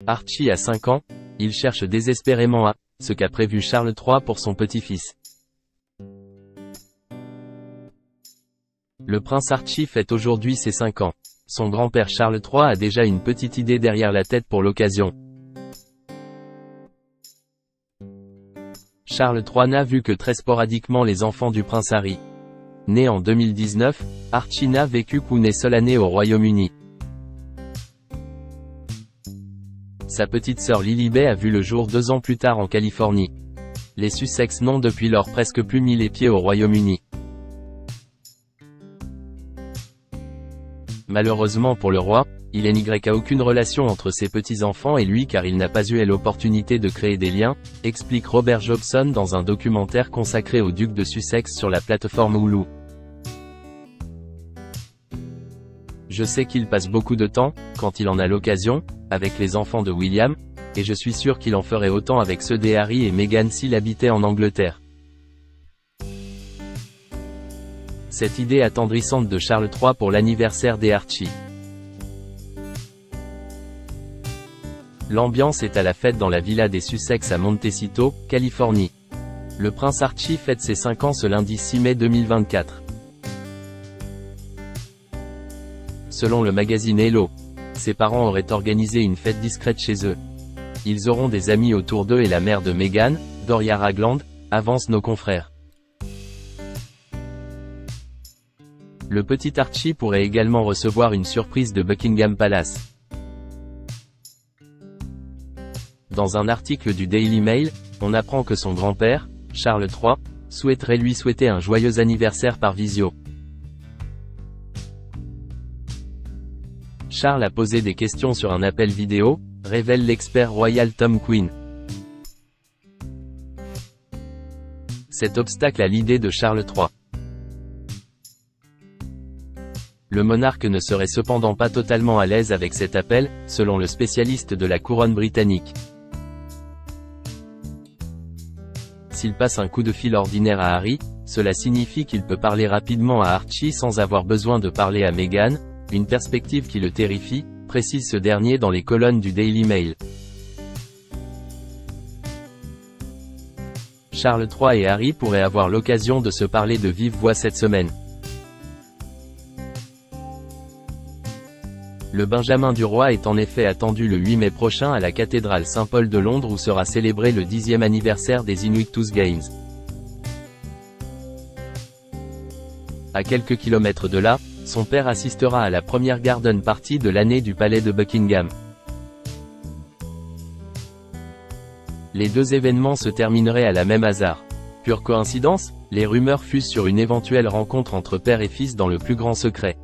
Archie a 5 ans, il cherche désespérément ce qu'a prévu Charles III pour son petit-fils. Le prince Archie fête aujourd'hui ses 5 ans. Son grand-père Charles III a déjà une petite idée derrière la tête pour l'occasion. Charles III n'a vu que très sporadiquement les enfants du prince Harry. Né en 2019, Archie n'a vécu qu'une seule année au Royaume-Uni. Sa petite sœur Lilibet a vu le jour 2 ans plus tard en Californie. Les Sussex n'ont depuis lors presque plus mis les pieds au Royaume-Uni. Malheureusement pour le roi, il n'y a aucune relation entre ses petits-enfants et lui car il n'a pas eu l'opportunité de créer des liens, explique Robert Jobson dans un documentaire consacré au duc de Sussex sur la plateforme Hulu. Je sais qu'il passe beaucoup de temps, quand il en a l'occasion, avec les enfants de William, et je suis sûr qu'il en ferait autant avec ceux des Harry et Meghan s'il habitait en Angleterre. Cette idée attendrissante de Charles III pour l'anniversaire des Archie. L'ambiance est à la fête dans la villa des Sussex à Montecito, Californie. Le prince Archie fête ses 5 ans ce lundi 6 mai 2024. Selon le magazine Hello, ses parents auraient organisé une fête discrète chez eux. Ils auront des amis autour d'eux et la mère de Meghan, Doria Ragland, avancent nos confrères. Le petit Archie pourrait également recevoir une surprise de Buckingham Palace. Dans un article du Daily Mail, on apprend que son grand-père, Charles III, souhaiterait lui souhaiter un joyeux anniversaire par visio. Charles a posé des questions sur un appel vidéo, révèle l'expert royal Tom Quinn. Cet obstacle à l'idée de Charles III. Le monarque ne serait cependant pas totalement à l'aise avec cet appel, selon le spécialiste de la couronne britannique. S'il passe un coup de fil ordinaire à Harry, cela signifie qu'il peut parler rapidement à Archie sans avoir besoin de parler à Meghan, une perspective qui le terrifie, précise ce dernier dans les colonnes du Daily Mail. Charles III et Harry pourraient avoir l'occasion de se parler de vive voix cette semaine. Le Benjamin du roi est en effet attendu le 8 mai prochain à la cathédrale Saint-Paul de Londres où sera célébré le 10e anniversaire des Invictus Games. À quelques kilomètres de là, son père assistera à la première garden party de l'année du palais de Buckingham. Les deux événements se termineraient à la même hasard. Pure coïncidence? Les rumeurs fusent sur une éventuelle rencontre entre père et fils dans le plus grand secret.